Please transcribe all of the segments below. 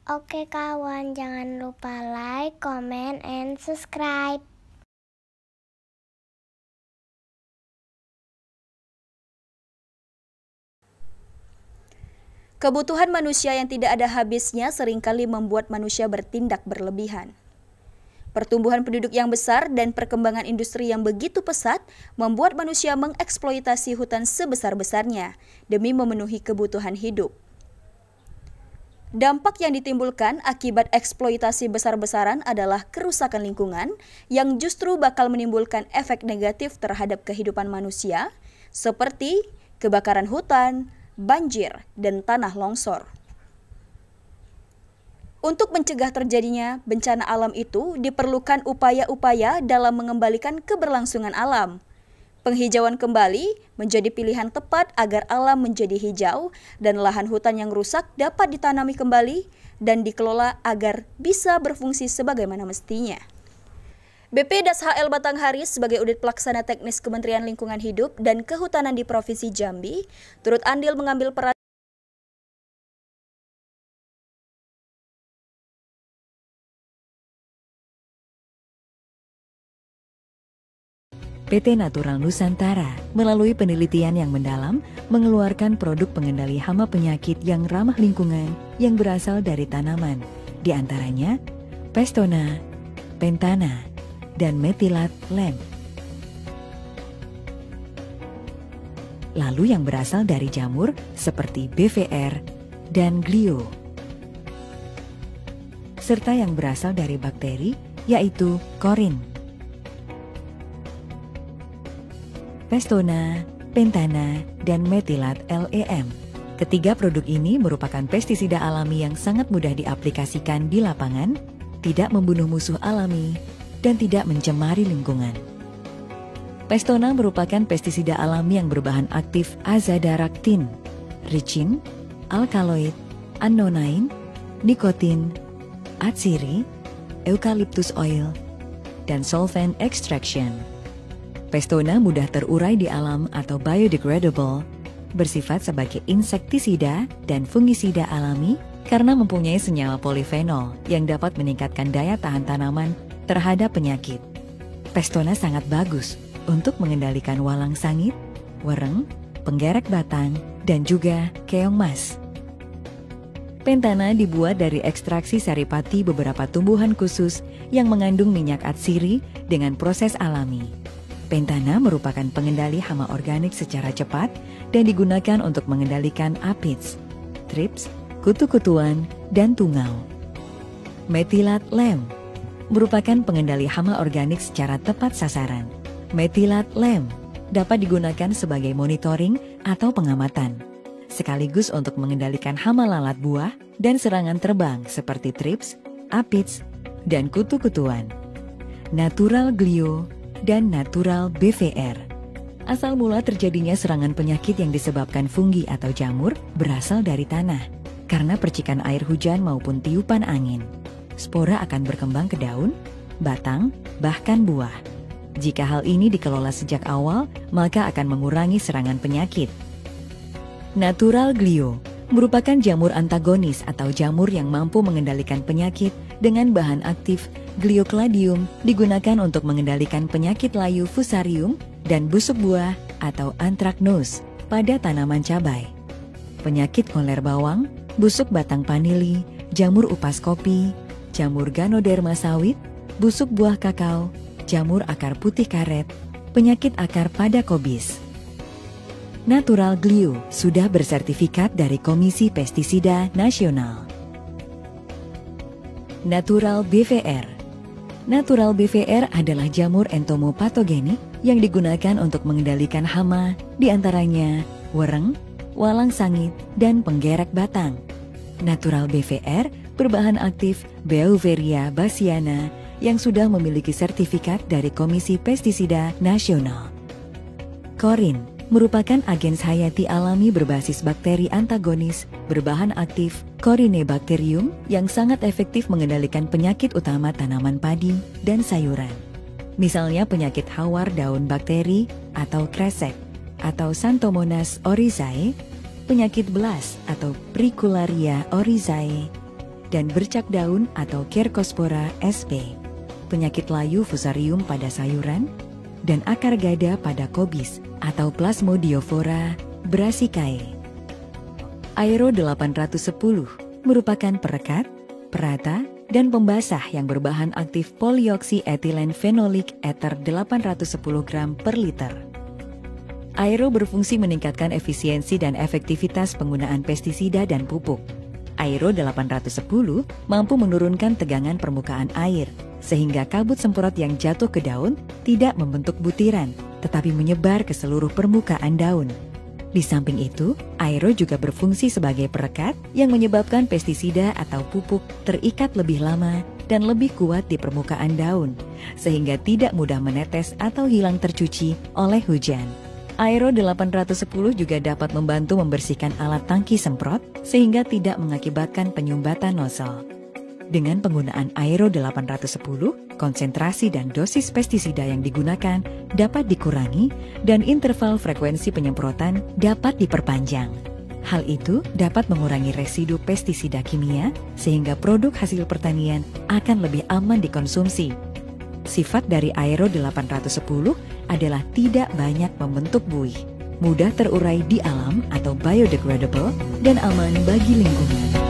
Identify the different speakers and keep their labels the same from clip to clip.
Speaker 1: Oke kawan, jangan lupa like, comment, and subscribe.
Speaker 2: Kebutuhan manusia yang tidak ada habisnya seringkali membuat manusia bertindak berlebihan. Pertumbuhan penduduk yang besar dan perkembangan industri yang begitu pesat membuat manusia mengeksploitasi hutan sebesar-besarnya demi memenuhi kebutuhan hidup. Dampak yang ditimbulkan akibat eksploitasi besar-besaran adalah kerusakan lingkungan yang justru bakal menimbulkan efek negatif terhadap kehidupan manusia, seperti kebakaran hutan, banjir, dan tanah longsor. Untuk mencegah terjadinya bencana alam itu diperlukan upaya-upaya dalam mengembalikan keberlangsungan alam. Penghijauan kembali menjadi pilihan tepat agar alam menjadi hijau dan lahan hutan yang rusak dapat ditanami kembali dan dikelola agar bisa berfungsi sebagaimana mestinya. BPDAS HL Batanghari sebagai Unit Pelaksana Teknis Kementerian Lingkungan Hidup dan Kehutanan di Provinsi Jambi turut andil mengambil peran
Speaker 3: PT Natural Nusantara melalui penelitian yang mendalam mengeluarkan produk pengendali hama penyakit yang ramah lingkungan yang berasal dari tanaman, di antaranya Pestona, Pentana, dan Metilat Lem. Lalu yang berasal dari jamur seperti BVR dan Glio. Serta yang berasal dari bakteri yaitu Korin. Pestona, Pentana, dan Metilat LEM. Ketiga produk ini merupakan pestisida alami yang sangat mudah diaplikasikan di lapangan, tidak membunuh musuh alami, dan tidak mencemari lingkungan. Pestona merupakan pestisida alami yang berbahan aktif azadirachtin, ricin, alkaloid, annonain, nikotin, atsiri, eucalyptus oil, dan solvent extraction. Pestona mudah terurai di alam atau biodegradable, bersifat sebagai insektisida dan fungisida alami karena mempunyai senyawa polifenol yang dapat meningkatkan daya tahan tanaman terhadap penyakit. Pestona sangat bagus untuk mengendalikan walang sangit, wereng, penggerek batang, dan juga keong mas. Pentana dibuat dari ekstraksi saripati beberapa tumbuhan khusus yang mengandung minyak atsiri dengan proses alami. Pentana merupakan pengendali hama organik secara cepat dan digunakan untuk mengendalikan aphids, thrips, kutu-kutuan, dan tungau. Metilat Lem merupakan pengendali hama organik secara tepat sasaran. Metilat Lem dapat digunakan sebagai monitoring atau pengamatan, sekaligus untuk mengendalikan hama lalat buah dan serangan terbang seperti thrips, aphids, dan kutu-kutuan. Natural Glio dan Natural BVR. Asal mula terjadinya serangan penyakit yang disebabkan fungi atau jamur berasal dari tanah, karena percikan air hujan maupun tiupan angin. Spora akan berkembang ke daun, batang, bahkan buah. Jika hal ini dikelola sejak awal, maka akan mengurangi serangan penyakit. Natural Glio merupakan jamur antagonis atau jamur yang mampu mengendalikan penyakit dengan bahan aktif Gliocladium, digunakan untuk mengendalikan penyakit layu fusarium dan busuk buah atau anthracnose pada tanaman cabai. Penyakit koler bawang, busuk batang panili, jamur upas kopi, jamur Ganoderma sawit, busuk buah kakao, jamur akar putih karet, penyakit akar pada kobis. Natural Glio sudah bersertifikat dari Komisi Pestisida Nasional. Natural BVR. Natural BVR adalah jamur entomopatogenik yang digunakan untuk mengendalikan hama, diantaranya wereng, walang sangit, dan penggerek batang. Natural BVR berbahan aktif Beauveria bassiana yang sudah memiliki sertifikat dari Komisi Pestisida Nasional. Korin merupakan agens hayati alami berbasis bakteri antagonis berbahan aktif Corynebacterium yang sangat efektif mengendalikan penyakit utama tanaman padi dan sayuran. Misalnya penyakit hawar daun bakteri atau kresek, atau Xanthomonas oryzae, penyakit belas atau Pricularia oryzae, dan bercak daun atau Cercospora sp, penyakit layu fusarium pada sayuran, dan akar gada pada kobis atau Plasmodiofora brassicae. Aero 810 merupakan perekat, perata, dan pembasah yang berbahan aktif polioksietilen fenolik ether 810 gram per liter. Aero berfungsi meningkatkan efisiensi dan efektivitas penggunaan pestisida dan pupuk. Aero 810 mampu menurunkan tegangan permukaan air, sehingga kabut semprot yang jatuh ke daun tidak membentuk butiran, tetapi menyebar ke seluruh permukaan daun. Di samping itu, aero juga berfungsi sebagai perekat yang menyebabkan pestisida atau pupuk terikat lebih lama dan lebih kuat di permukaan daun, sehingga tidak mudah menetes atau hilang tercuci oleh hujan. Aero 810 juga dapat membantu membersihkan alat tangki semprot sehingga tidak mengakibatkan penyumbatan nozzle. Dengan penggunaan Aero 810, konsentrasi dan dosis pestisida yang digunakan dapat dikurangi dan interval frekuensi penyemprotan dapat diperpanjang. Hal itu dapat mengurangi residu pestisida kimia sehingga produk hasil pertanian akan lebih aman dikonsumsi. Sifat dari Aero 810 adalah tidak banyak membentuk buih, mudah terurai di alam atau biodegradable, dan aman bagi lingkungan.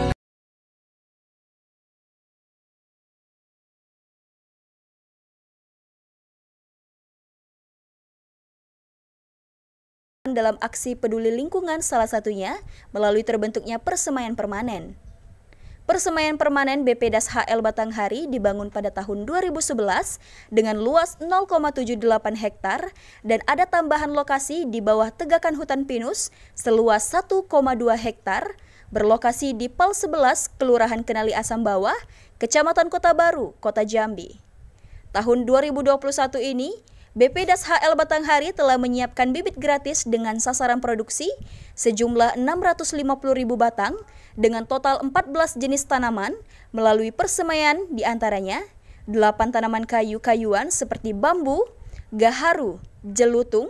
Speaker 2: Dalam aksi peduli lingkungan salah satunya melalui terbentuknya persemaian permanen. Persemaian permanen BP Das HL Batanghari dibangun pada tahun 2011 dengan luas 0,78 hektar dan ada tambahan lokasi di bawah tegakan hutan pinus seluas 1,2 hektar berlokasi di PAL 11 Kelurahan Kenali Asam Bawah, Kecamatan Kota Baru, Kota Jambi. Tahun 2021 ini, BP Das HL Batanghari telah menyiapkan bibit gratis dengan sasaran produksi sejumlah 650.000 batang dengan total 14 jenis tanaman melalui persemaian diantaranya 8 tanaman kayu-kayuan seperti bambu, gaharu, jelutung,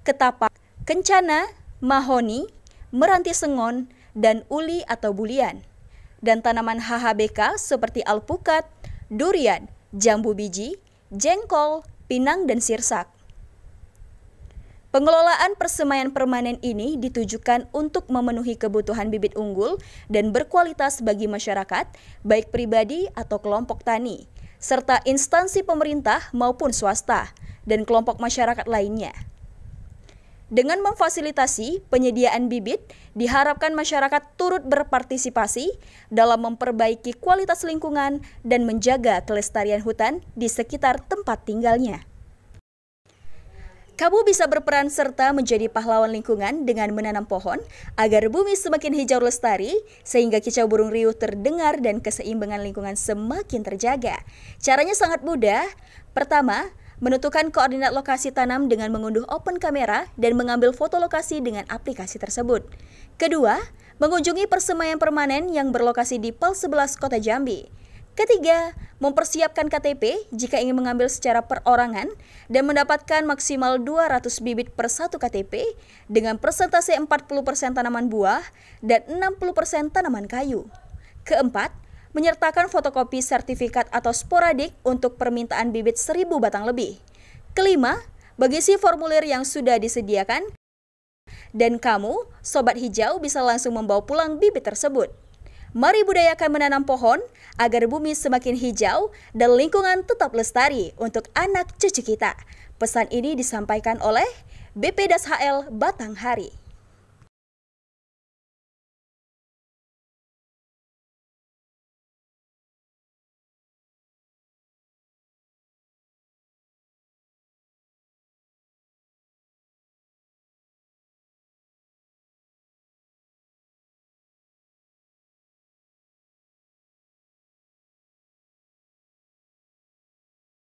Speaker 2: ketapang, kencana, mahoni, meranti sengon, dan uli atau bulian. Dan tanaman HHBK seperti alpukat, durian, jambu biji, jengkol, pinang, dan sirsak. Pengelolaan persemaian permanen ini ditujukan untuk memenuhi kebutuhan bibit unggul dan berkualitas bagi masyarakat, baik pribadi atau kelompok tani, serta instansi pemerintah maupun swasta, dan kelompok masyarakat lainnya. Dengan memfasilitasi penyediaan bibit, diharapkan masyarakat turut berpartisipasi dalam memperbaiki kualitas lingkungan dan menjaga kelestarian hutan di sekitar tempat tinggalnya. Kamu bisa berperan serta menjadi pahlawan lingkungan dengan menanam pohon agar bumi semakin hijau lestari sehingga kicau burung riuh terdengar dan keseimbangan lingkungan semakin terjaga. Caranya sangat mudah. Pertama, menentukan koordinat lokasi tanam dengan mengunduh open kamera dan mengambil foto lokasi dengan aplikasi tersebut. Kedua, mengunjungi persemaian permanen yang berlokasi di PAL 11 Kota Jambi. Ketiga, mempersiapkan KTP jika ingin mengambil secara perorangan dan mendapatkan maksimal 200 bibit per satu KTP dengan persentase 40% tanaman buah dan 60% tanaman kayu. Keempat, menyertakan fotokopi sertifikat atau sporadik untuk permintaan bibit 1.000 batang lebih. Kelima, mengisi formulir yang sudah disediakan dan kamu, Sobat Hijau, bisa langsung membawa pulang bibit tersebut. Mari budayakan menanam pohon agar bumi semakin hijau dan lingkungan tetap lestari untuk anak cucu kita. Pesan ini disampaikan oleh BP Das HL Batanghari.